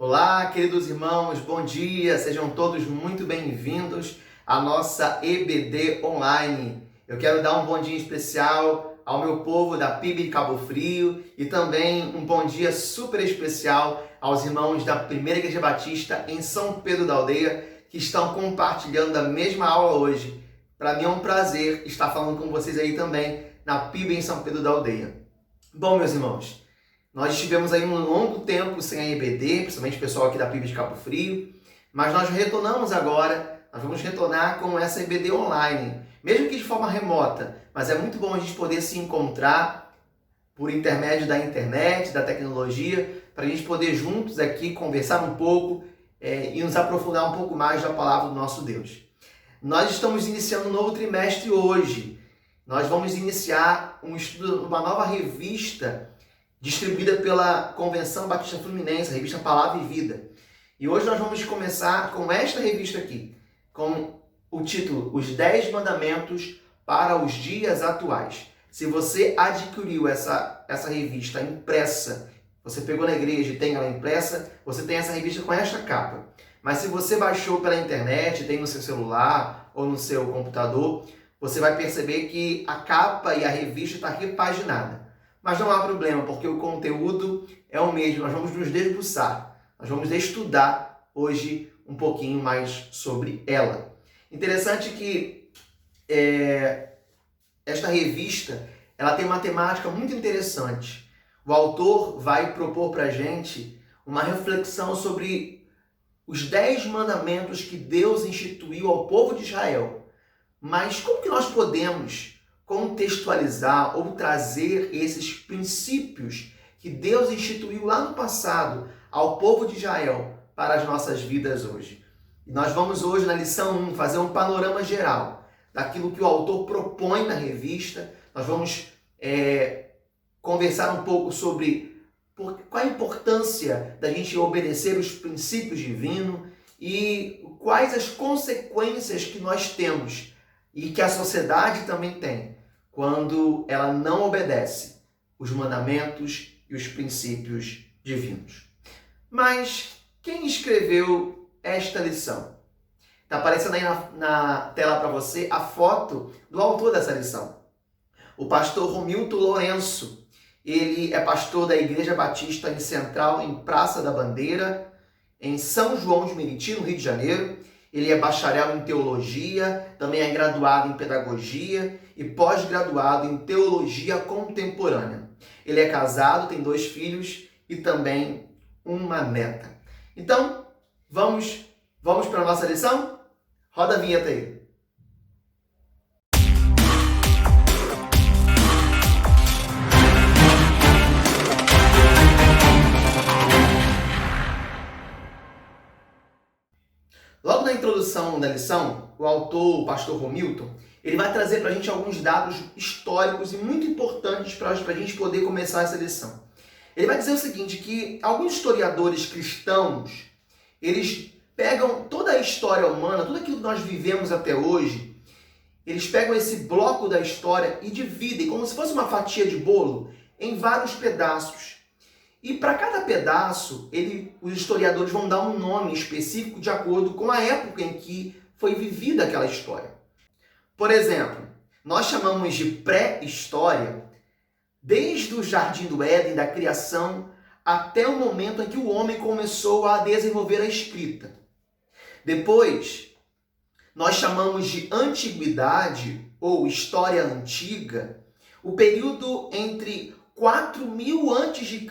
Olá, queridos irmãos, bom dia, sejam todos muito bem-vindos à nossa EBD Online. Eu quero dar um bom dia especial ao meu povo da PIB de Cabo Frio e também um bom dia super especial aos irmãos da Primeira Igreja Batista em São Pedro da Aldeia que estão compartilhando a mesma aula hoje. Para mim é um prazer estar falando com vocês aí também na PIB em São Pedro da Aldeia. Bom, meus irmãos, nós estivemos aí um longo tempo sem a EBD, principalmente o pessoal aqui da PIB de Cabo Frio, mas nós retornamos agora, nós vamos retornar com essa EBD online, mesmo que de forma remota, mas é muito bom a gente poder se encontrar por intermédio da internet, da tecnologia, para a gente poder juntos aqui conversar um pouco e nos aprofundar um pouco mais da palavra do nosso Deus. Nós estamos iniciando um novo trimestre hoje. Nós vamos iniciar um estudo, uma nova revista distribuída pela Convenção Batista Fluminense, a revista Palavra e Vida. E hoje nós vamos começar com esta revista aqui, com o título Os 10 Mandamentos para os Dias Atuais. Se você adquiriu essa revista impressa, você pegou na igreja e tem ela impressa, você tem essa revista com esta capa. Mas se você baixou pela internet, tem no seu celular ou no seu computador, você vai perceber que a capa e a revista está repaginada. Mas não há problema, porque o conteúdo é o mesmo. Nós vamos nos debruçar, nós vamos estudar hoje um pouquinho mais sobre ela. Interessante que esta revista ela tem uma temática muito interessante. O autor vai propor para a gente uma reflexão sobre os 10 mandamentos que Deus instituiu ao povo de Israel. Mas como que nós podemos contextualizar ou trazer esses princípios que Deus instituiu lá no passado ao povo de Israel para as nossas vidas hoje? E nós vamos hoje, na lição 1, fazer um panorama geral daquilo que o autor propõe na revista. Nós vamos conversar um pouco sobre qual a importância da gente obedecer os princípios divinos e quais as consequências que nós temos e que a sociedade também tem quando ela não obedece os mandamentos e os princípios divinos. Mas quem escreveu esta lição? Está aparecendo aí na tela para você a foto do autor dessa lição. O pastor Romilton Lourenço. Ele é pastor da Igreja Batista em Central, em Praça da Bandeira, em São João de Meriti, no Rio de Janeiro. Ele é bacharel em teologia, também é graduado em pedagogia e pós-graduado em teologia contemporânea. Ele é casado, tem 2 filhos e também uma neta. Então, vamos para a nossa lição? Roda a vinheta aí. Logo na introdução da lição, o autor, o pastor Romilton, ele vai trazer para a gente alguns dados históricos e muito importantes para a gente poder começar essa lição. Ele vai dizer o seguinte, que alguns historiadores cristãos, eles pegam toda a história humana, tudo aquilo que nós vivemos até hoje, eles pegam esse bloco da história e dividem, como se fosse uma fatia de bolo, em vários pedaços. E para cada pedaço, os historiadores vão dar um nome específico de acordo com a época em que foi vivida aquela história. Por exemplo, nós chamamos de pré-história desde o Jardim do Éden, da criação, até o momento em que o homem começou a desenvolver a escrita. Depois, nós chamamos de antiguidade ou história antiga, o período entre 4.000 a.C.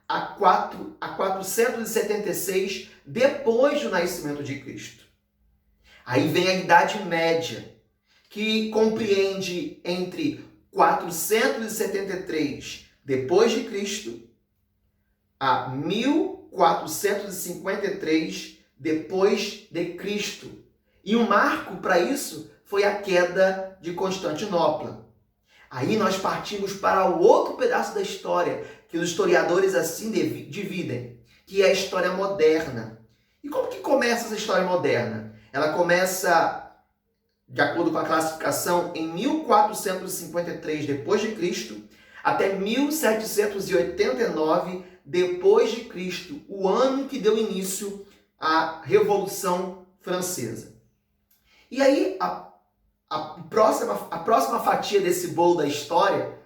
a 476 depois do nascimento de Cristo. Aí vem a Idade Média, que compreende entre 473 depois de Cristo a 1453 depois de Cristo. E um marco para isso foi a queda de Constantinopla. Aí nós partimos para o outro pedaço da história, que os historiadores assim dividem, que é a história moderna. E como que começa essa história moderna? Ela começa, de acordo com a classificação, em 1453 depois de Cristo até 1789 depois de Cristo, o ano que deu início à Revolução Francesa. E aí, a próxima fatia desse bolo da história,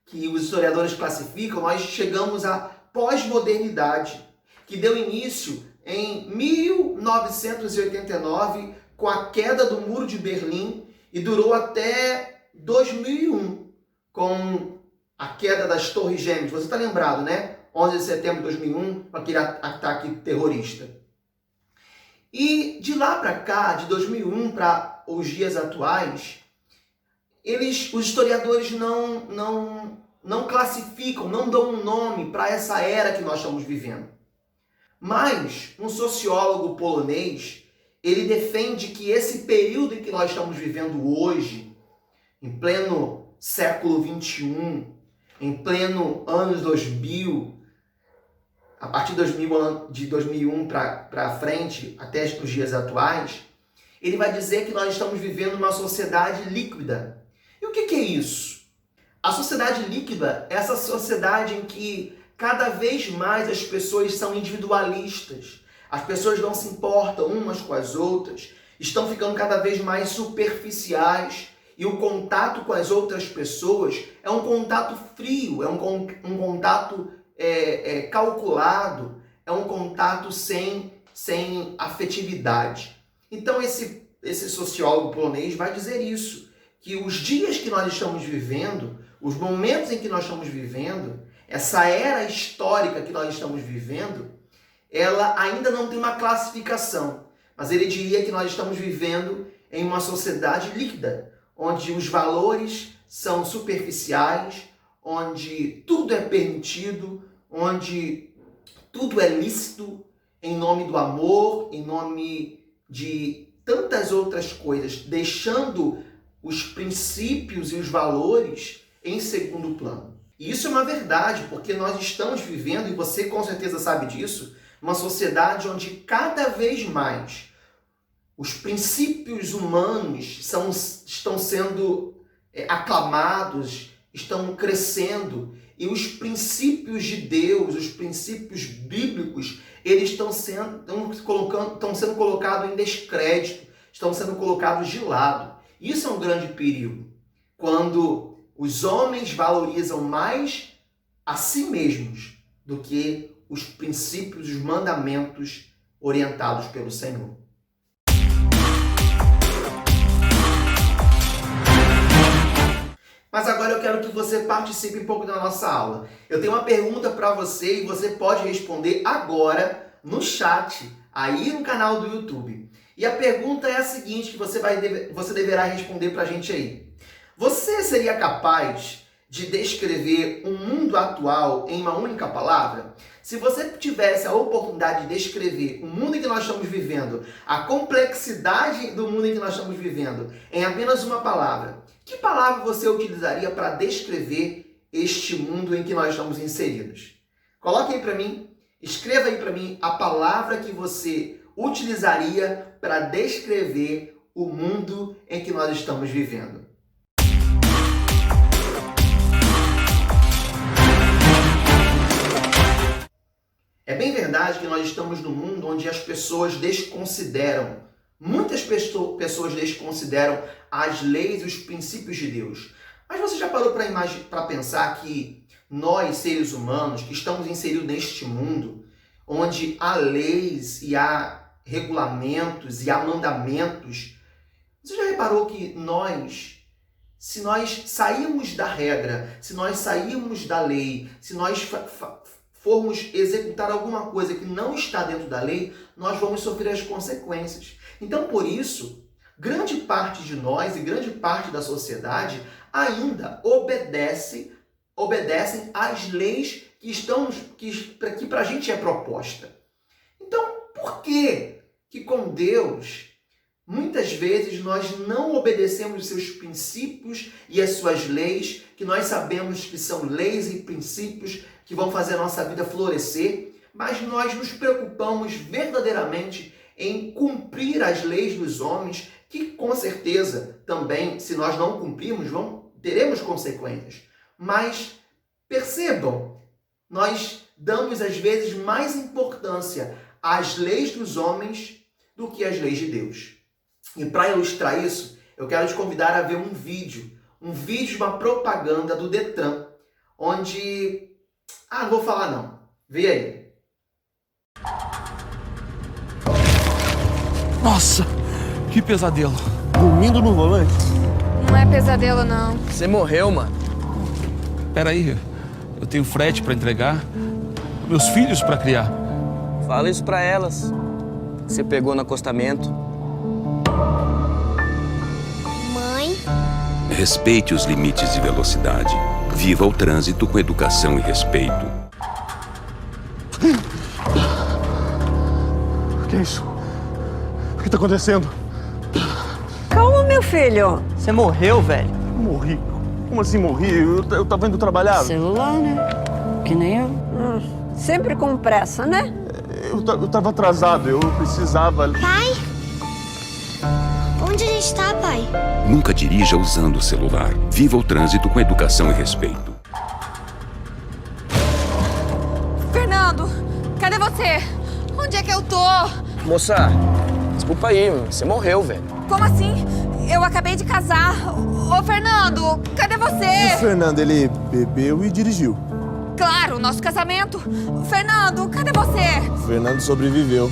que os historiadores classificam, nós chegamos à pós-modernidade, que deu início em 1989, com a queda do Muro de Berlim, e durou até 2001, com a queda das Torres Gêmeas. Você está lembrado, né? 11 de setembro de 2001, com aquele ataque terrorista. E de lá para cá, de 2001 para os dias atuais, os historiadores não classificam, não dão um nome para essa era que nós estamos vivendo. Mas um sociólogo polonês, ele defende que esse período em que nós estamos vivendo hoje, em pleno século XXI, em pleno anos 2000, a partir de 2001 para frente, até os dias atuais, ele vai dizer que nós estamos vivendo uma sociedade líquida. E o que é isso? A sociedade líquida é essa sociedade em que cada vez mais as pessoas são individualistas. As pessoas não se importam umas com as outras, estão ficando cada vez mais superficiais, e o contato com as outras pessoas é um contato frio, é um contato calculado, é um contato sem afetividade. Então esse sociólogo polonês vai dizer isso, que os dias que nós estamos vivendo, os momentos em que nós estamos vivendo, essa era histórica que nós estamos vivendo, ela ainda não tem uma classificação, mas ele diria que nós estamos vivendo em uma sociedade líquida, onde os valores são superficiais, onde tudo é permitido, onde tudo é lícito, em nome do amor, em nome de tantas outras coisas, deixando os princípios e os valores em segundo plano. E isso é uma verdade, porque nós estamos vivendo, e você com certeza sabe disso, uma sociedade onde cada vez mais os princípios humanos estão sendo aclamados, estão crescendo, e os princípios de Deus, os princípios bíblicos, eles estão sendo colocados em descrédito, estão sendo colocados de lado. Isso é um grande perigo, quando os homens valorizam mais a si mesmos do que os princípios e os mandamentos orientados pelo Senhor. Mas agora eu quero que você participe um pouco da nossa aula. Eu tenho uma pergunta para você e você pode responder agora no chat, aí no canal do YouTube. E a pergunta é a seguinte, que você deverá responder para a gente aí. Você seria capaz de descrever um mundo atual em uma única palavra? Se você tivesse a oportunidade de descrever o mundo em que nós estamos vivendo, a complexidade do mundo em que nós estamos vivendo, em apenas uma palavra, que palavra você utilizaria para descrever este mundo em que nós estamos inseridos? Coloque aí para mim, escreva aí para mim a palavra que você utilizaria para descrever o mundo em que nós estamos vivendo. É bem verdade que nós estamos num mundo onde as pessoas muitas pessoas desconsideram as leis e os princípios de Deus. Mas você já parou para pensar que nós, seres humanos, que estamos inseridos neste mundo, onde há leis e há regulamentos e há mandamentos, você já reparou que se nós sairmos da regra, se nós sairmos da lei, se nós formos executar alguma coisa que não está dentro da lei, nós vamos sofrer as consequências. Então, por isso, grande parte de nós e grande parte da sociedade ainda obedecem às leis que para a gente é proposta. Então, por que com Deus, muitas vezes nós não obedecemos os seus princípios e as suas leis, que nós sabemos que são leis e princípios que vão fazer a nossa vida florescer, mas nós nos preocupamos verdadeiramente em cumprir as leis dos homens, que com certeza também, se nós não cumprirmos, teremos consequências. Mas percebam, nós damos às vezes mais importância às leis dos homens do que às leis de Deus. E para ilustrar isso, eu quero te convidar a ver um vídeo de uma propaganda do Detran, onde... não vou falar não. Vê aí. Nossa, que pesadelo. Dormindo no volante? Não é pesadelo, não. Você morreu, mano. Peraí, eu tenho frete pra entregar, meus filhos pra criar. Fala isso pra elas. Que você pegou no acostamento. Mãe? Respeite os limites de velocidade. Viva o trânsito com educação e respeito. O que é isso? O que tá acontecendo? Calma, meu filho. Você morreu, velho. Morri. Como assim morri? Eu tava indo trabalhar. Celular, né? Que nem eu. Sempre com pressa, né? Eu tava atrasado, eu precisava... Pai? Onde a gente tá, pai? Nunca dirija usando o celular. Viva o trânsito com educação e respeito. Fernando, cadê você? Onde é que eu tô? Moça, desculpa aí, você morreu, velho. Como assim? Eu acabei de casar. Ô, Fernando, cadê você? O Fernando, ele bebeu e dirigiu. Claro, nosso casamento. Fernando, cadê você? O Fernando sobreviveu.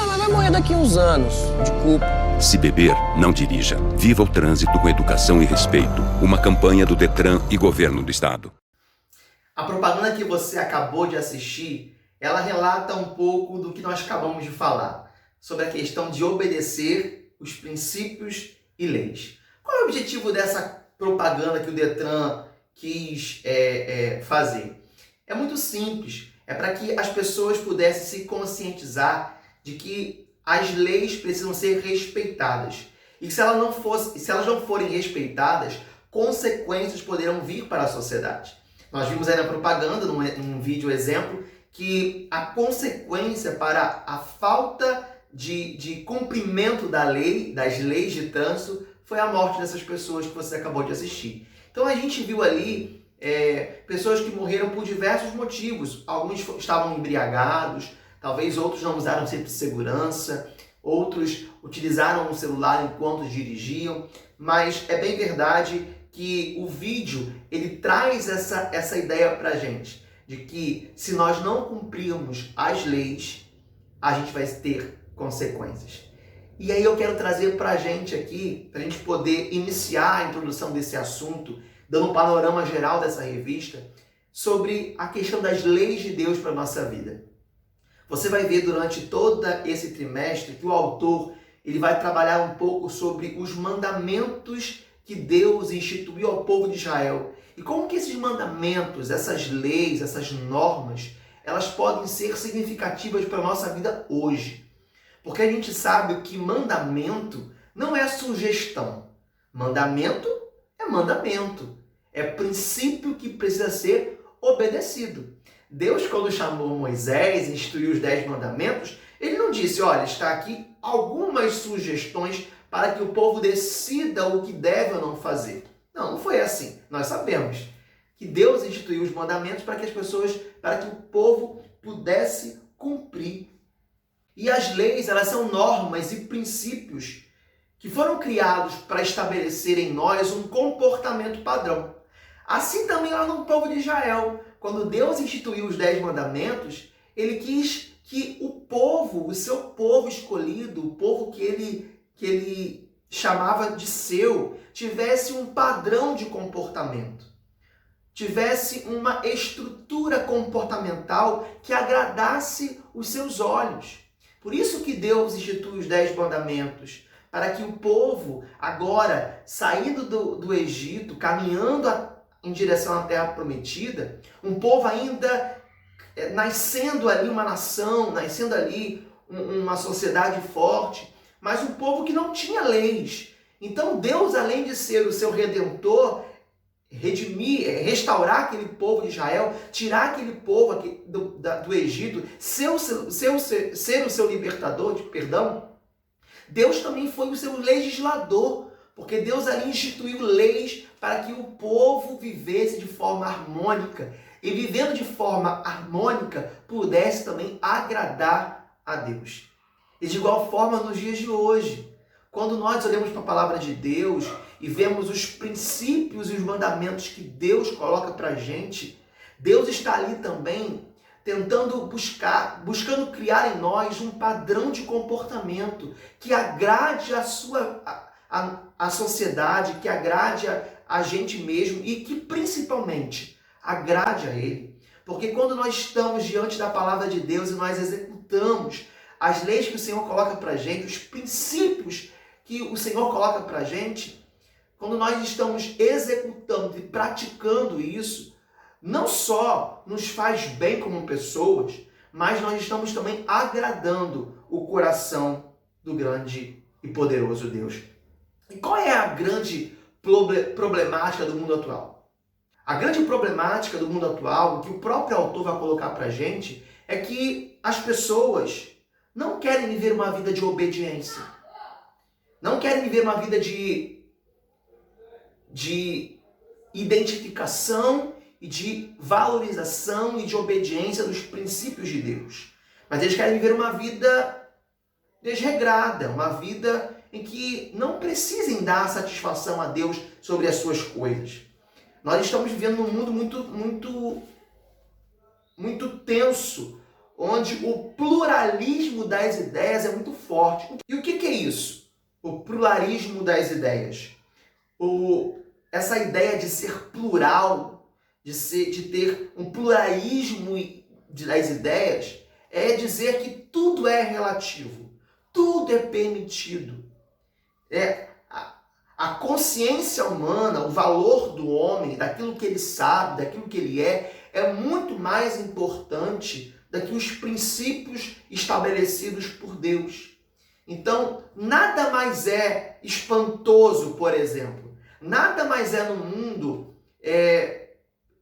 Ela vai morrer daqui uns anos, de culpa. Se beber, não dirija. Viva o trânsito com educação e respeito. Uma campanha do Detran e Governo do Estado. A propaganda que você acabou de assistir, ela relata um pouco do que nós acabamos de falar, sobre a questão de obedecer os princípios e leis. Qual é o objetivo dessa propaganda que o Detran quis fazer? É muito simples, é para que as pessoas pudessem se conscientizar de que as leis precisam ser respeitadas. E que se elas não forem respeitadas, consequências poderão vir para a sociedade. Nós vimos aí na propaganda, num vídeo exemplo, que a consequência para a falta de cumprimento da lei, das leis de trânsito, foi a morte dessas pessoas que você acabou de assistir. Então a gente viu ali pessoas que morreram por diversos motivos. Alguns estavam embriagados, talvez outros não usaram cinto de segurança, outros utilizaram o celular enquanto dirigiam, mas é bem verdade que o vídeo ele traz essa ideia pra gente, de que se nós não cumprirmos as leis, a gente vai ter consequências. E aí eu quero trazer pra gente aqui, pra gente poder iniciar a introdução desse assunto, dando um panorama geral dessa revista, sobre a questão das leis de Deus para a nossa vida. Você vai ver durante todo esse trimestre que o autor ele vai trabalhar um pouco sobre os mandamentos que Deus instituiu ao povo de Israel. E como que esses mandamentos, essas leis, essas normas, elas podem ser significativas para a nossa vida hoje. Porque a gente sabe que mandamento não é sugestão. Mandamento é mandamento. É princípio que precisa ser obedecido. Deus, quando chamou Moisés e instituiu os 10 mandamentos, ele não disse, olha, está aqui algumas sugestões para que o povo decida o que deve ou não fazer. Não, não foi assim. Nós sabemos que Deus instituiu os mandamentos para que o povo pudesse cumprir. E as leis, elas são normas e princípios que foram criados para estabelecer em nós um comportamento padrão. Assim também lá no povo de Israel, quando Deus instituiu os 10 mandamentos, ele quis que o povo, o seu povo escolhido, o povo que ele chamava de seu, tivesse um padrão de comportamento, tivesse uma estrutura comportamental que agradasse os seus olhos. Por isso que Deus institui os 10 mandamentos, para que o povo, agora, saindo do Egito, caminhando em direção à Terra Prometida, um povo ainda nascendo ali uma nação, nascendo ali uma sociedade forte, mas um povo que não tinha leis. Então Deus, além de ser o seu Redentor, redimir, restaurar aquele povo de Israel, tirar aquele povo do Egito, ser o seu libertador, Deus também foi o seu legislador, porque Deus ali instituiu leis para que o povo vivesse de forma harmônica e, vivendo de forma harmônica, pudesse também agradar a Deus. E de igual forma nos dias de hoje, quando nós olhamos para a palavra de Deus e vemos os princípios e os mandamentos que Deus coloca para a gente, Deus está ali também tentando buscando criar em nós um padrão de comportamento que agrade a sociedade, que agrade a gente mesmo e que principalmente agrade a Ele. Porque quando nós estamos diante da palavra de Deus e nós executamos as leis que o Senhor coloca para a gente, os princípios que o Senhor coloca para a gente, quando nós estamos executando e praticando isso, não só nos faz bem como pessoas, mas nós estamos também agradando o coração do grande e poderoso Deus. E qual é a grande problemática do mundo atual? A grande problemática do mundo atual, que o próprio autor vai colocar para a gente, é que as pessoas não querem viver uma vida de obediência. Não querem viver uma vida de identificação e de valorização e de obediência dos princípios de Deus. Mas eles querem viver uma vida desregrada, uma vida em que não precisem dar satisfação a Deus sobre as suas coisas. Nós estamos vivendo num mundo muito tenso, onde o pluralismo das ideias é muito forte. E o que é isso? O pluralismo das ideias. Essa ideia de ser plural, de ter um pluralismo das ideias, é dizer que tudo é relativo, tudo é permitido. A consciência humana, o valor do homem, daquilo que ele sabe, daquilo que ele é muito mais importante do que os princípios estabelecidos por Deus. Então, nada mais é espantoso, por exemplo. Nada mais é no mundo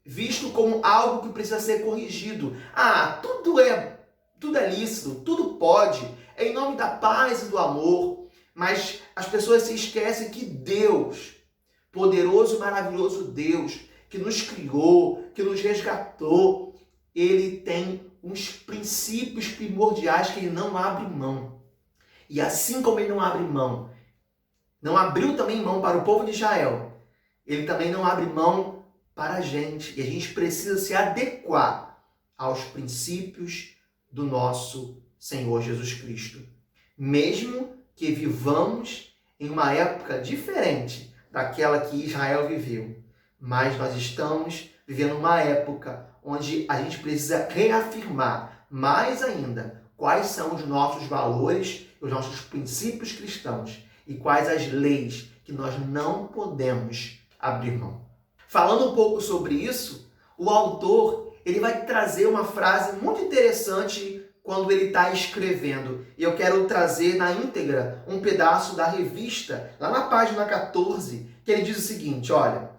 visto como algo que precisa ser corrigido. Tudo é lícito, tudo pode, é em nome da paz e do amor. Mas as pessoas se esquecem que Deus, poderoso e maravilhoso Deus, que nos criou, que nos resgatou, Ele tem uns princípios primordiais que Ele não abre mão. E assim como Ele não abre mão, não abriu também mão para o povo de Israel, Ele também não abre mão para a gente. E a gente precisa se adequar aos princípios do nosso Senhor Jesus Cristo. Mesmo que vivamos em uma época diferente daquela que Israel viveu. Mas nós estamos vivendo uma época onde a gente precisa reafirmar mais ainda quais são os nossos valores, os nossos princípios cristãos e quais as leis que nós não podemos abrir mão. Falando um pouco sobre isso, o autor ele vai trazer uma frase muito interessante quando ele está escrevendo. E eu quero trazer na íntegra um pedaço da revista, lá na página 14, que ele diz o seguinte, olha,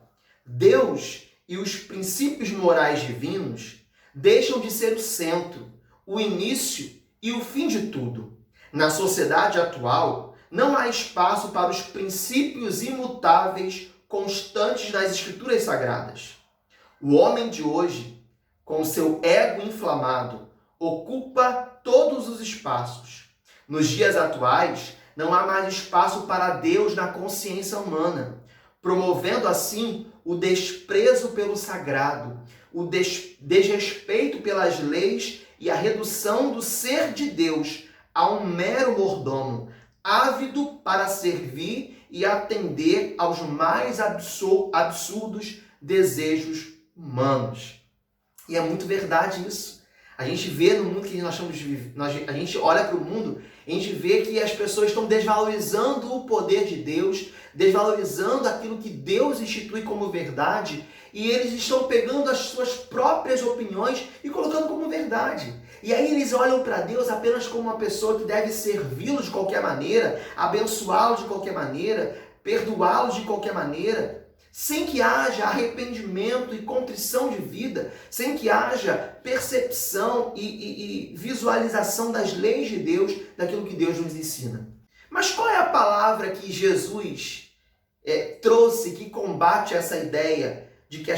Deus e os princípios morais divinos deixam de ser o centro, o início e o fim de tudo. Na sociedade atual, não há espaço para os princípios imutáveis constantes das Escrituras Sagradas. O homem de hoje, com seu ego inflamado, ocupa todos os espaços. Nos dias atuais, não há mais espaço para Deus na consciência humana, promovendo assim o desprezo pelo sagrado, o desrespeito pelas leis e a redução do ser de Deus a um mero mordomo, ávido para servir e atender aos mais absurdos desejos humanos. E é muito verdade isso. A gente vê no mundo que nós estamos vivendo, a gente olha para o mundo, a gente vê que as pessoas estão desvalorizando o poder de Deus, desvalorizando aquilo que Deus institui como verdade, e eles estão pegando as suas próprias opiniões e colocando como verdade. E aí eles olham para Deus apenas como uma pessoa que deve servi-lo de qualquer maneira, abençoá-lo de qualquer maneira, perdoá-lo de qualquer maneira, sem que haja arrependimento e contrição de vida, sem que haja percepção e visualização das leis de Deus, daquilo que Deus nos ensina. Mas qual é a palavra que Jesus trouxe, que combate essa ideia de que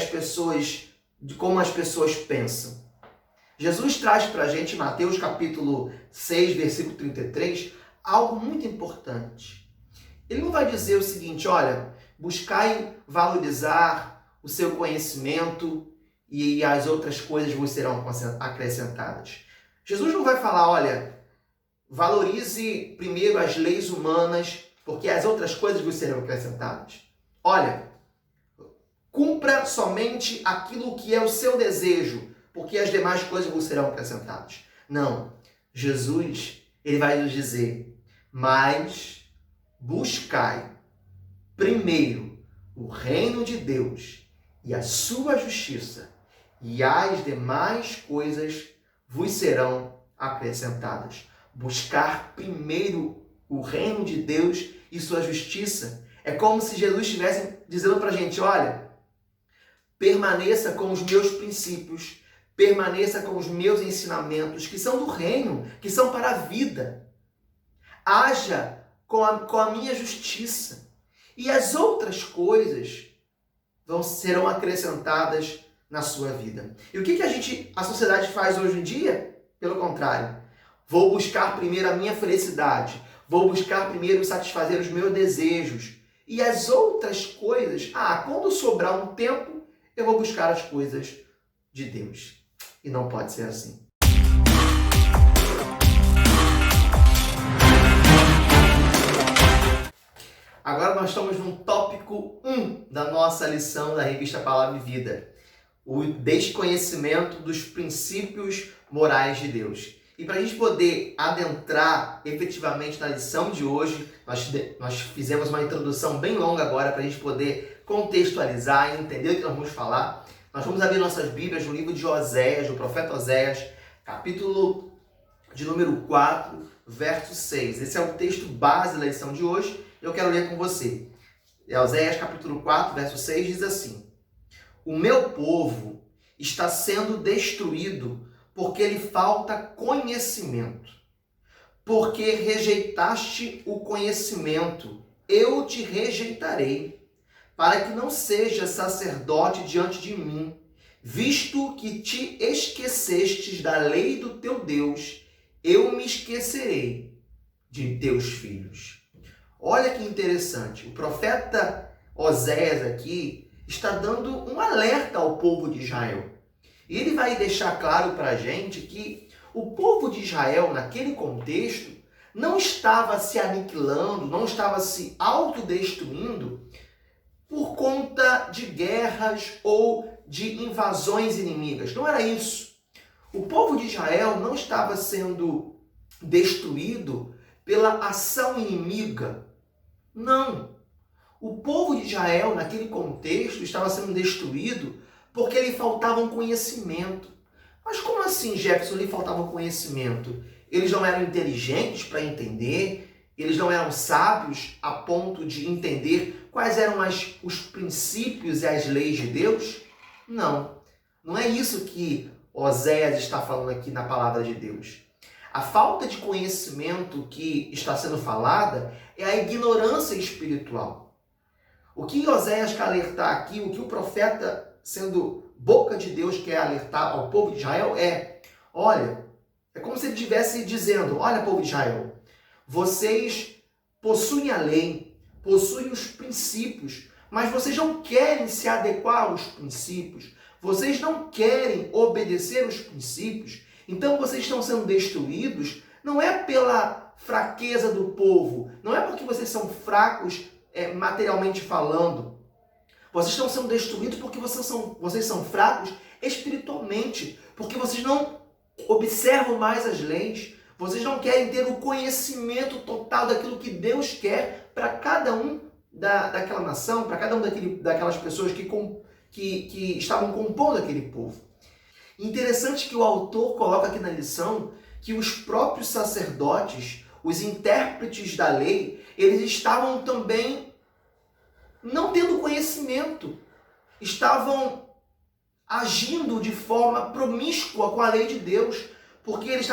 de como as pessoas pensam. Jesus traz para a gente, em Mateus capítulo 6, versículo 33, algo muito importante. Ele não vai dizer o seguinte, olha, buscai valorizar o seu conhecimento e as outras coisas vos serão acrescentadas. Jesus não vai falar, olha, valorize primeiro as leis humanas, porque as outras coisas vos serão acrescentadas. Olha, cumpra somente aquilo que é o seu desejo, porque as demais coisas vos serão acrescentadas. Não. Jesus, ele vai nos dizer, mas buscai primeiro o reino de Deus e a sua justiça, e as demais coisas vos serão acrescentadas. Buscar primeiro o reino de Deus e sua justiça. É como se Jesus estivesse dizendo para a gente, olha, permaneça com os meus princípios, permaneça com os meus ensinamentos, que são do reino, que são para a vida. Haja com a minha justiça. E as outras coisas serão acrescentadas na sua vida. E o que a sociedade faz hoje em dia? Pelo contrário. Vou buscar primeiro a minha felicidade. Vou buscar primeiro satisfazer os meus desejos. E as outras coisas, quando sobrar um tempo, eu vou buscar as coisas de Deus. E não pode ser assim. Agora nós estamos no tópico 1 da nossa lição da revista Palavra e Vida. O desconhecimento dos princípios morais de Deus. E para a gente poder adentrar efetivamente na lição de hoje, nós fizemos uma introdução bem longa agora para a gente poder contextualizar e entender o que nós vamos falar. Nós vamos abrir nossas Bíblias no livro de Oséias, do profeta Oséias, capítulo de número 4, verso 6. Esse é o texto base da lição de hoje. Eu quero ler com você. Oséias, capítulo 4, verso 6, diz assim: O meu povo está sendo destruído porque lhe falta conhecimento. Porque rejeitaste o conhecimento, eu te rejeitarei, para que não sejas sacerdote diante de mim, visto que te esquecestes da lei do teu Deus, eu me esquecerei de teus filhos. Olha que interessante, o profeta Oséias aqui está dando um alerta ao povo de Israel. E ele vai deixar claro para a gente que o povo de Israel, naquele contexto, não estava se aniquilando, não estava se autodestruindo por conta de guerras ou de invasões inimigas. Não era isso. O povo de Israel não estava sendo destruído pela ação inimiga. Não. O povo de Israel, naquele contexto, estava sendo destruído porque lhe faltava um conhecimento. Mas como assim, Jefferson, lhe faltava um conhecimento? Eles não eram inteligentes para entender? Eles não eram sábios a ponto de entender quais eram os princípios e as leis de Deus? Não. Não é isso que Oséias está falando aqui na palavra de Deus. A falta de conhecimento que está sendo falada é a ignorância espiritual. O que Oséias quer alertar aqui, o que o profeta, sendo boca de Deus, quer alertar ao povo de Israel olha, é como se ele estivesse dizendo, olha, povo de Israel, vocês possuem a lei, possuem os princípios, mas vocês não querem se adequar aos princípios, vocês não querem obedecer os princípios, então vocês estão sendo destruídos, não é pela fraqueza do povo, não é porque vocês são fracos materialmente falando, vocês estão sendo destruídos porque vocês são fracos espiritualmente, porque vocês não observam mais as leis, vocês não querem ter o conhecimento total daquilo que Deus quer para cada um daquela nação, para cada um daquelas pessoas que estavam compondo aquele povo. Interessante que o autor coloca aqui na lição que os próprios sacerdotes, os intérpretes da lei, eles estavam também não tendo conhecimento, estavam agindo de forma promíscua com a lei de Deus, porque eles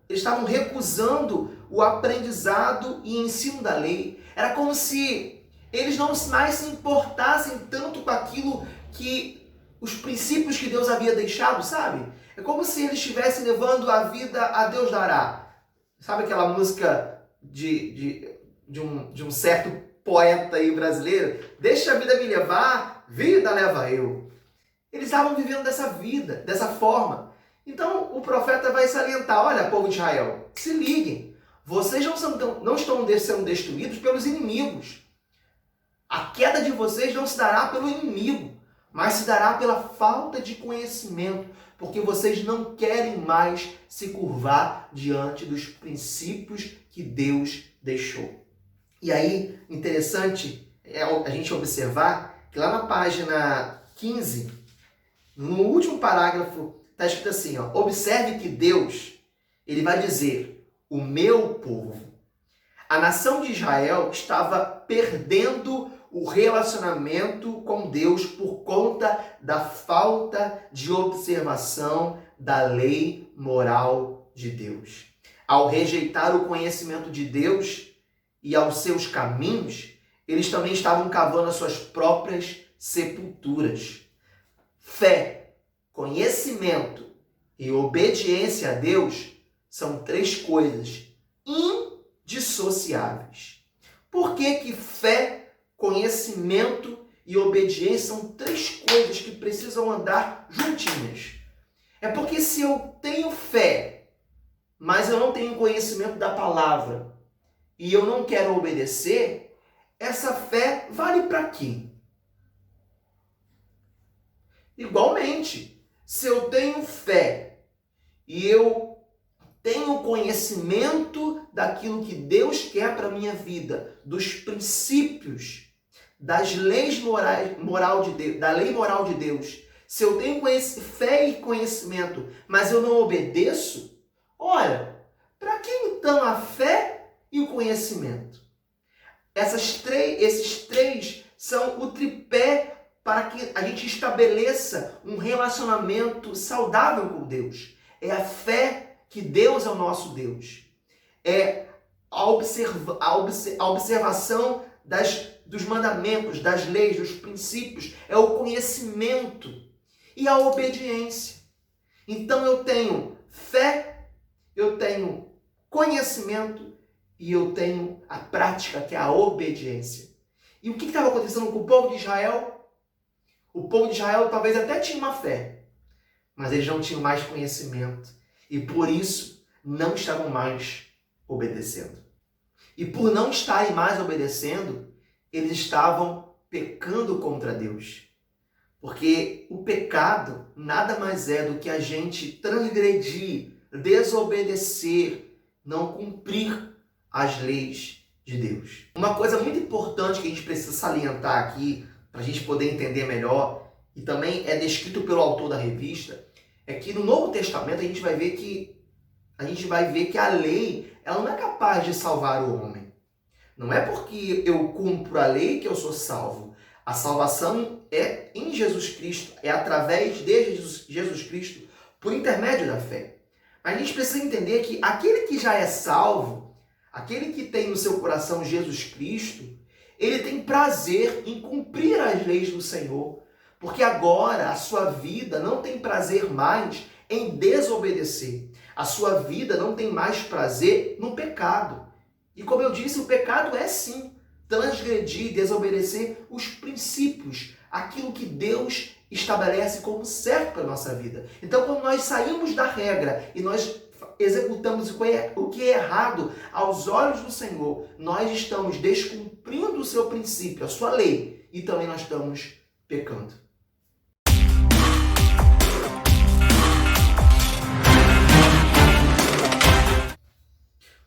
estavam recusando o aprendizado e ensino da lei. Era como se eles não mais se importassem tanto com aquilo que os princípios que Deus havia deixado, sabe? É como se eles estivessem levando a vida a Deus dará. Sabe aquela música de um certo poeta aí brasileiro? Deixa a vida me levar, vida leva eu. Eles estavam vivendo dessa vida, dessa forma. Então o profeta vai salientar, olha, povo de Israel, se liguem, vocês não estão sendo destruídos pelos inimigos. A queda de vocês não se dará pelo inimigo, mas se dará pela falta de conhecimento, porque vocês não querem mais se curvar diante dos princípios que Deus deixou. E aí, interessante é a gente observar que lá na página 15, no último parágrafo, está escrito assim, ó, observe que Deus, ele vai dizer, o meu povo. A nação de Israel estava perdendo o relacionamento com Deus por conta da falta de observação da lei moral de Deus. Ao rejeitar o conhecimento de Deus e aos seus caminhos, eles também estavam cavando as suas próprias sepulturas. Fé, conhecimento e obediência a Deus são três coisas indissociáveis. Por que fé, conhecimento e obediência são três coisas que precisam andar juntinhas? É porque se eu tenho fé, mas eu não tenho conhecimento da palavra e eu não quero obedecer, essa fé vale para quê? Igualmente, se eu tenho fé e eu tenho conhecimento daquilo que Deus quer para a minha vida, dos princípios, das leis da lei moral de Deus, se eu tenho fé e conhecimento, mas eu não obedeço, olha, para que então a fé e o conhecimento? Esses três são o tripé para que a gente estabeleça um relacionamento saudável com Deus. É a fé que Deus é o nosso Deus. É a observação dos mandamentos, das leis, dos princípios. É o conhecimento e a obediência. Então eu tenho fé, eu tenho conhecimento e eu tenho a prática, que é a obediência. E o que estava acontecendo com o povo de Israel? O povo de Israel talvez até tinha uma fé, mas eles não tinham mais conhecimento. E por isso não estavam mais obedecendo. E por não estarem mais obedecendo, eles estavam pecando contra Deus. Porque o pecado nada mais é do que a gente transgredir, desobedecer, não cumprir as leis de Deus. Uma coisa muito importante que a gente precisa salientar aqui, para a gente poder entender melhor, e também é descrito pelo autor da revista, é que no Novo Testamento a gente vai ver que a lei ela não é capaz de salvar o homem. Não é porque eu cumpro a lei que eu sou salvo. A salvação é em Jesus Cristo, é através de Jesus Cristo, por intermédio da fé. Mas a gente precisa entender que aquele que já é salvo, aquele que tem no seu coração Jesus Cristo, ele tem prazer em cumprir as leis do Senhor, porque agora a sua vida não tem prazer mais em desobedecer. A sua vida não tem mais prazer no pecado. E como eu disse, o pecado é sim transgredir, desobedecer os princípios, aquilo que Deus estabelece como certo para a nossa vida. Então, quando nós saímos da regra e nós executamos o que é errado aos olhos do Senhor, nós estamos descumprindo o seu princípio, a sua lei, e também nós estamos pecando.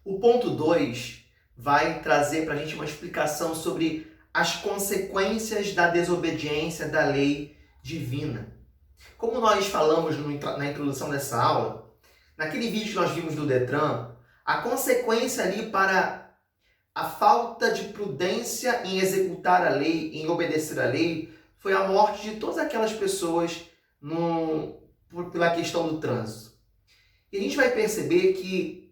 O ponto 2 vai trazer para a gente uma explicação sobre as consequências da desobediência da lei divina. Como nós falamos na introdução dessa aula, naquele vídeo que nós vimos do Detran, a consequência ali para a falta de prudência em executar a lei, em obedecer a lei, foi a morte de todas aquelas pessoas pela questão do trânsito. E a gente vai perceber que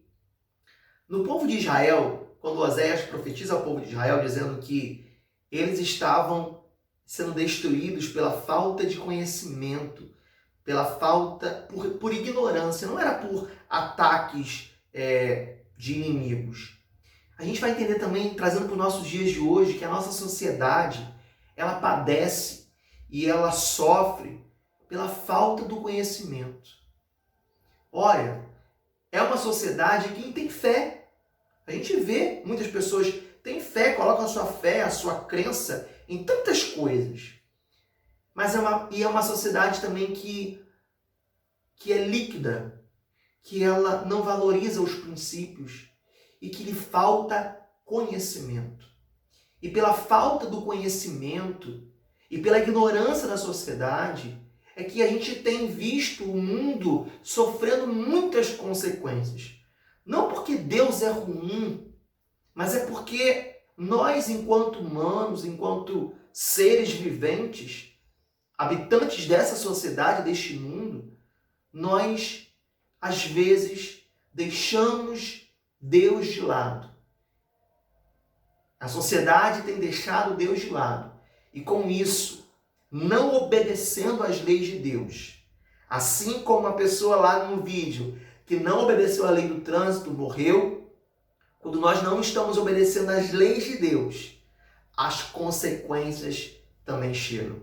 no povo de Israel, quando Oséias profetiza ao povo de Israel dizendo que eles estavam sendo destruídos pela falta de conhecimento, pela falta, por ignorância, não era por ataques de inimigos. A gente vai entender também, trazendo para os nossos dias de hoje, que a nossa sociedade, ela padece e ela sofre pela falta do conhecimento. Olha, é uma sociedade que tem fé. A gente vê muitas pessoas têm fé, colocam a sua fé, a sua crença em tantas coisas. Mas é uma sociedade também que é líquida, que ela não valoriza os princípios e que lhe falta conhecimento. E pela falta do conhecimento e pela ignorância da sociedade é que a gente tem visto o mundo sofrendo muitas consequências. Não porque Deus é ruim, mas é porque nós, enquanto humanos, enquanto seres viventes, habitantes dessa sociedade, deste mundo, nós, às vezes, deixamos Deus de lado. A sociedade tem deixado Deus de lado. E com isso, não obedecendo às leis de Deus. Assim como a pessoa lá no vídeo que não obedeceu à lei do trânsito morreu, quando nós não estamos obedecendo às leis de Deus, as consequências também chegam.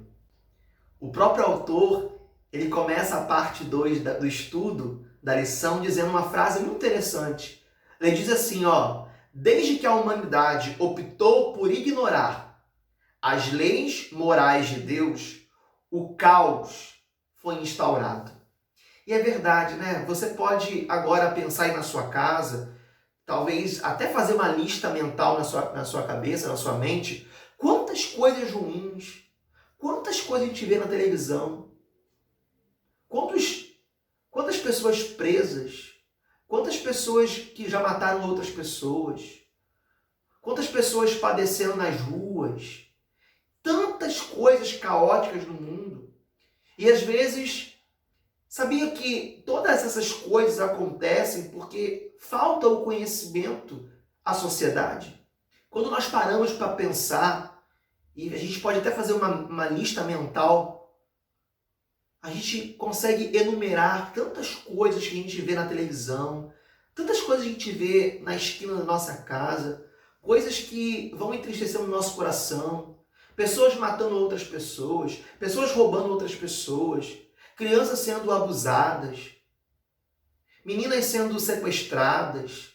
O próprio autor, ele começa a parte 2 do estudo, da lição, dizendo uma frase muito interessante. Ele diz assim, desde que a humanidade optou por ignorar as leis morais de Deus, o caos foi instaurado. E é verdade, né? Você pode agora pensar aí na sua casa, talvez até fazer uma lista mental na sua cabeça, na sua mente, quantas coisas ruins, quantas coisas a gente vê na televisão, quantas pessoas presas, quantas pessoas que já mataram outras pessoas, quantas pessoas padecendo nas ruas, tantas coisas caóticas no mundo. E às vezes, sabia que todas essas coisas acontecem porque falta o conhecimento à sociedade? Quando nós paramos para pensar, e a gente pode até fazer uma lista mental, a gente consegue enumerar tantas coisas que a gente vê na televisão, tantas coisas que a gente vê na esquina da nossa casa, coisas que vão entristecendo o nosso coração, pessoas matando outras pessoas, pessoas roubando outras pessoas, crianças sendo abusadas, meninas sendo sequestradas.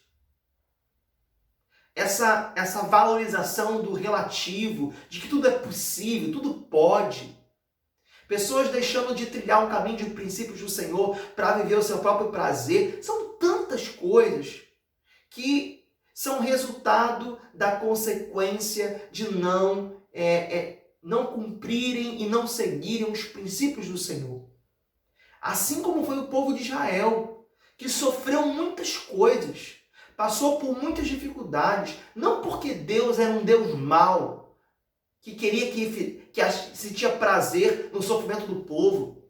Essa valorização do relativo, de que tudo é possível, tudo pode. Pessoas deixando de trilhar um caminho de princípios do Senhor para viver o seu próprio prazer. São tantas coisas que são resultado da consequência de não cumprirem e não seguirem os princípios do Senhor. Assim como foi o povo de Israel, que sofreu muitas coisas, passou por muitas dificuldades, não porque Deus era um Deus mau, que queria que sentia prazer no sofrimento do povo,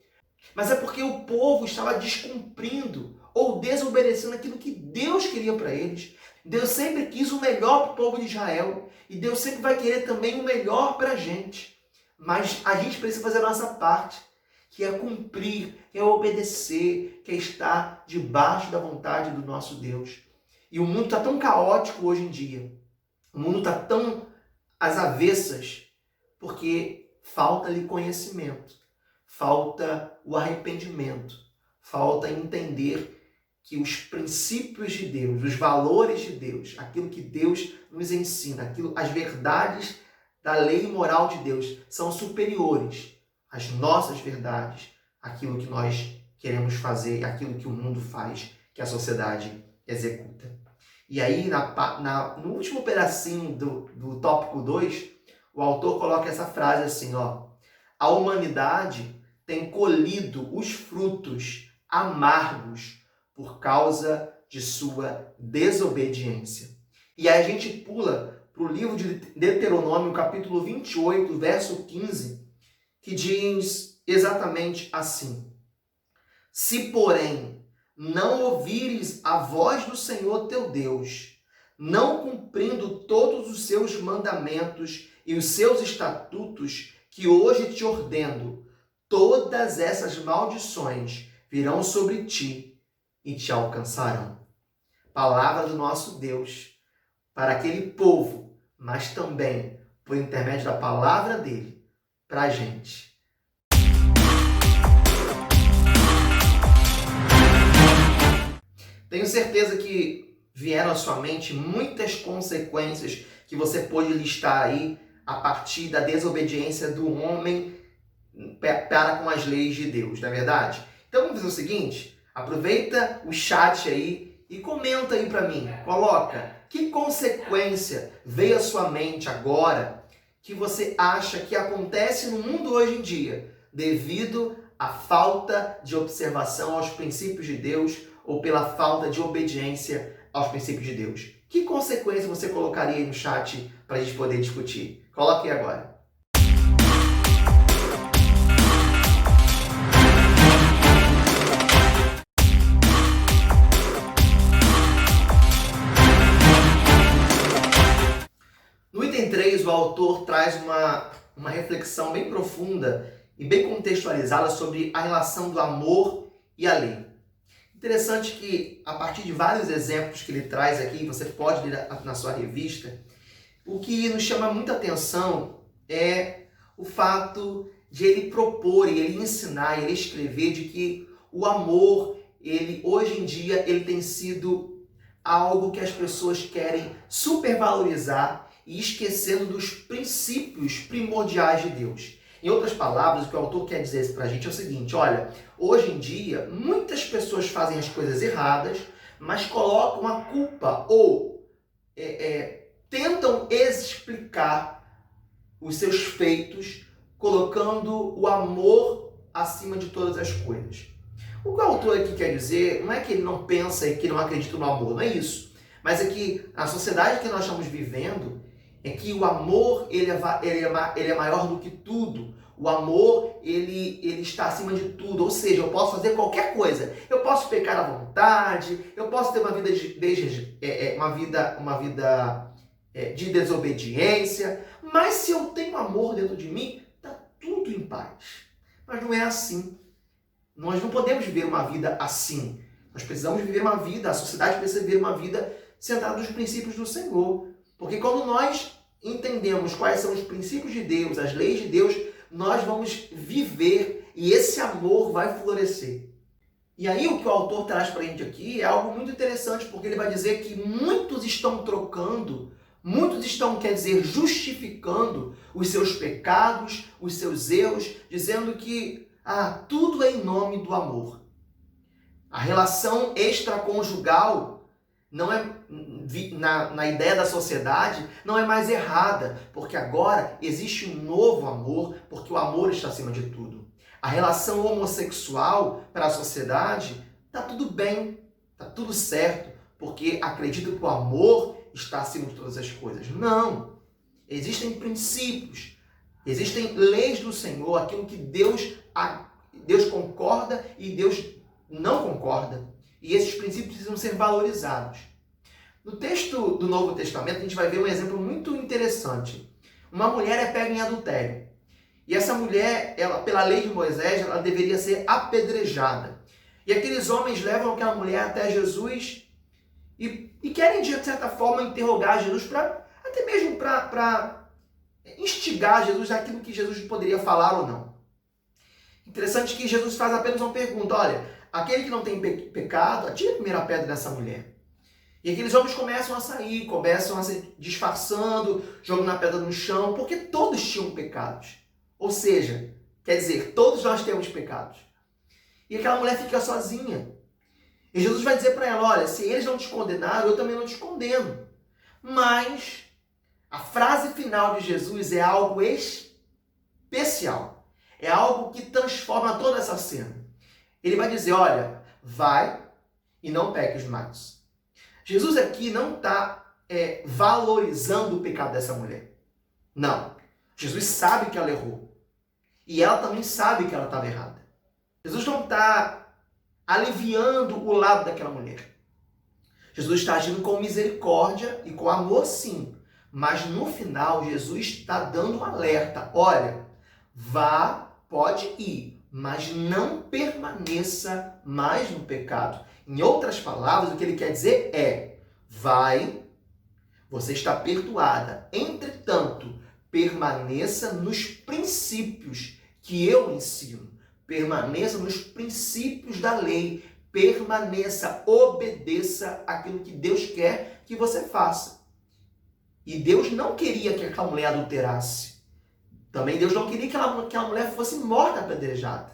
mas é porque o povo estava descumprindo ou desobedecendo aquilo que Deus queria para eles. Deus sempre quis o melhor para o povo de Israel e Deus sempre vai querer também o melhor para a gente. Mas a gente precisa fazer a nossa parte, que é cumprir, que é obedecer, que é estar debaixo da vontade do nosso Deus. E o mundo está tão caótico hoje em dia, o mundo está tão às avessas, porque falta-lhe conhecimento, falta o arrependimento, falta entender que os princípios de Deus, os valores de Deus, aquilo que Deus nos ensina, as verdades da lei moral de Deus são superiores às nossas verdades, aquilo que nós queremos fazer, aquilo que o mundo faz, que a sociedade executa. E aí, no último pedacinho do tópico 2, o autor coloca essa frase assim, a humanidade tem colhido os frutos amargos por causa de sua desobediência. E aí a gente pula para o livro de Deuteronômio, capítulo 28, verso 15, que diz exatamente assim: se, porém, não ouvires a voz do Senhor teu Deus, não cumprindo todos os seus mandamentos e os seus estatutos que hoje te ordeno, todas essas maldições virão sobre ti e te alcançarão. Palavra do nosso Deus para aquele povo, mas também por intermédio da palavra dele para a gente. Tenho certeza que vieram à sua mente muitas consequências que você pôde listar aí a partir da desobediência do homem para com as leis de Deus, não é verdade? Então vamos fazer o seguinte, aproveita o chat aí e comenta aí para mim, coloca que consequência veio à sua mente agora que você acha que acontece no mundo hoje em dia devido à falta de observação aos princípios de Deus ou pela falta de obediência aos princípios de Deus. Que consequência você colocaria aí no chat para a gente poder discutir? Coloque aí agora. No item 3, o autor traz uma reflexão bem profunda e bem contextualizada sobre a relação do amor e a lei. Interessante que, a partir de vários exemplos que ele traz aqui, você pode ler na sua revista, o que nos chama muita atenção é o fato de ele propor e ele ensinar e ele escrever de que o amor, hoje em dia, ele tem sido algo que as pessoas querem supervalorizar e esquecendo dos princípios primordiais de Deus. Em outras palavras, o que o autor quer dizer para a gente é o seguinte, olha, hoje em dia, muitas pessoas fazem as coisas erradas, mas colocam a culpa ou tentam explicar os seus feitos colocando o amor acima de todas as coisas. O que o autor aqui quer dizer não é que ele não pensa e que não acredita no amor, não é isso. Mas é que a sociedade que nós estamos vivendo é que o amor ele é maior do que tudo. O amor ele está acima de tudo. Ou seja, eu posso fazer qualquer coisa. Eu posso pecar à vontade, eu posso ter uma vida de desobediência, mas se eu tenho amor dentro de mim, está tudo em paz. Mas não é assim. Nós não podemos viver uma vida assim. Nós precisamos viver uma vida, a sociedade precisa viver uma vida centrada nos princípios do Senhor. Porque quando nós entendemos quais são os princípios de Deus, as leis de Deus, nós vamos viver e esse amor vai florescer. E aí o que o autor traz para a gente aqui é algo muito interessante, porque ele vai dizer que muitos estão trocando, quer dizer, justificando os seus pecados, os seus erros, dizendo que tudo é em nome do amor. A relação extraconjugal não é, na ideia da sociedade, não é mais errada, porque agora existe um novo amor, porque o amor está acima de tudo. A relação homossexual para a sociedade está tudo bem, está tudo certo, porque acredita que o amor está acima de todas as coisas. Não! Existem princípios, existem leis do Senhor, aquilo que Deus concorda e Deus não concorda. E esses princípios precisam ser valorizados. No texto do Novo Testamento, a gente vai ver um exemplo muito interessante. Uma mulher é pega em adultério. E essa mulher, pela lei de Moisés, ela deveria ser apedrejada. E aqueles homens levam aquela mulher até Jesus e querem, de certa forma, interrogar Jesus, até mesmo para instigar Jesus naquilo que Jesus poderia falar ou não. Interessante que Jesus faz apenas uma pergunta, olha, aquele que não tem pecado, atira a primeira pedra nessa mulher. E aqueles homens começam a sair, começam a se disfarçando, jogando a pedra no chão, porque todos tinham pecados. Ou seja, quer dizer, todos nós temos pecados. E aquela mulher fica sozinha. E Jesus vai dizer para ela, olha, se eles não te condenaram, eu também não te condeno. Mas a frase final de Jesus é algo especial. É algo que transforma toda essa cena. Ele vai dizer, olha, vai e não peques mais. Jesus aqui não está valorizando o pecado dessa mulher. Não. Jesus sabe que ela errou. E ela também sabe que ela estava errada. Jesus não está aliviando o lado daquela mulher. Jesus está agindo com misericórdia e com amor, sim. Mas no final, Jesus está dando um alerta. Olha, vá, pode ir, mas não permaneça mais no pecado. Em outras palavras, o que ele quer dizer é, vai, você está perdoada. Entretanto, permaneça nos princípios que eu ensino. Permaneça nos princípios da lei. Permaneça, obedeça aquilo que Deus quer que você faça. E Deus não queria que aquela mulher adulterasse. Também Deus não queria que aquela mulher fosse morta apedrejada.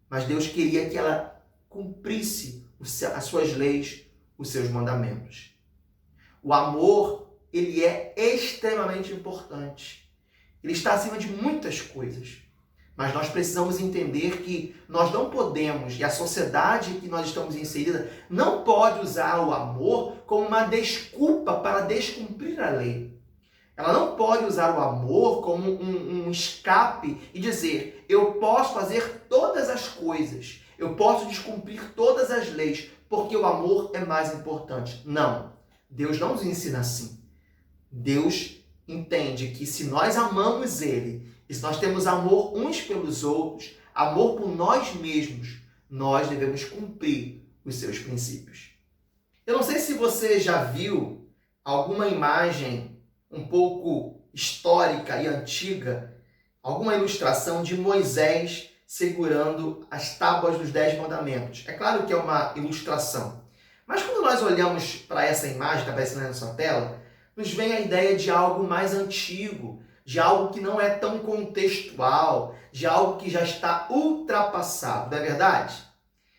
Mas Deus queria que ela cumprisse as suas leis, os seus mandamentos. O amor, ele é extremamente importante. Ele está acima de muitas coisas. Mas nós precisamos entender que nós não podemos, e a sociedade que nós estamos inserida, não pode usar o amor como uma desculpa para descumprir a lei. Ela não pode usar o amor como um escape e dizer, eu posso fazer todas as coisas, eu posso descumprir todas as leis, porque o amor é mais importante. Não, Deus não nos ensina assim. Deus entende que se nós amamos Ele, e se nós temos amor uns pelos outros, amor por nós mesmos, nós devemos cumprir os seus princípios. Eu não sei se você já viu alguma imagem um pouco histórica e antiga, alguma ilustração de Moisés segurando as tábuas dos 10 mandamentos. É claro que é uma ilustração. Mas quando nós olhamos para essa imagem que está aparecendo na sua tela, nos vem a ideia de algo mais antigo, de algo que não é tão contextual, de algo que já está ultrapassado, não é verdade?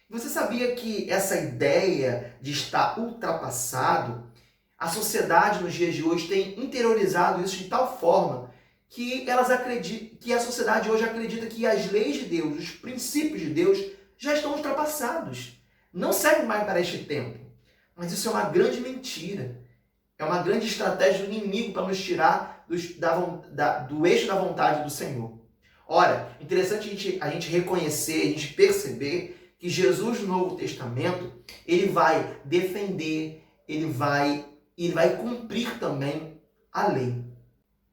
Você sabia que essa ideia de estar ultrapassado, a sociedade nos dias de hoje tem interiorizado isso de tal forma que que a sociedade hoje acredita que as leis de Deus, os princípios de Deus já estão ultrapassados. Não servem mais para este tempo. Mas isso é uma grande mentira. É uma grande estratégia do inimigo para nos tirar do eixo da vontade do Senhor. Ora, interessante a gente reconhecer, a gente perceber que Jesus no Novo Testamento, ele vai defender, ele vai cumprir também a lei.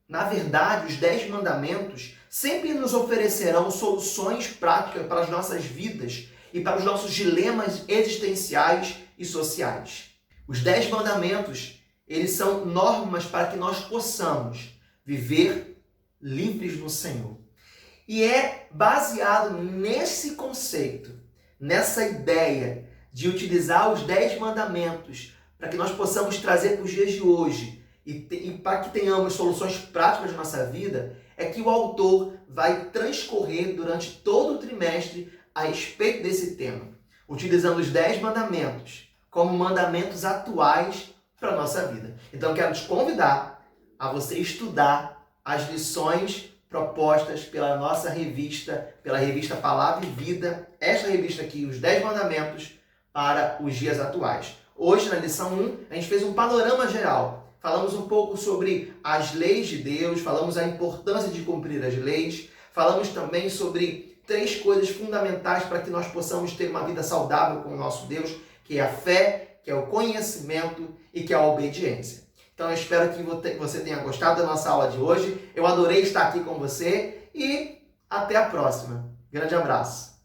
Na verdade, os 10 mandamentos sempre nos oferecerão soluções práticas para as nossas vidas e para os nossos dilemas existenciais e sociais. Os 10 mandamentos, eles são normas para que nós possamos viver livres no Senhor. E é baseado nesse conceito, nessa ideia de utilizar os 10 mandamentos para que nós possamos trazer para os dias de hoje e para que tenhamos soluções práticas na nossa vida, é que o autor vai transcorrer durante todo o trimestre a respeito desse tema, utilizando os 10 mandamentos como mandamentos atuais para a nossa vida. Então, eu quero te convidar a você estudar as lições propostas pela nossa revista, pela revista Palavra e Vida, esta revista aqui, os 10 mandamentos para os dias atuais. Hoje, na lição 1, a gente fez um panorama geral. Falamos um pouco sobre as leis de Deus, falamos a importância de cumprir as leis, falamos também sobre 3 coisas fundamentais para que nós possamos ter uma vida saudável com o nosso Deus, que é a fé, que é o conhecimento e que é a obediência. Então eu espero que você tenha gostado da nossa aula de hoje. Eu adorei estar aqui com você e até a próxima. Grande abraço.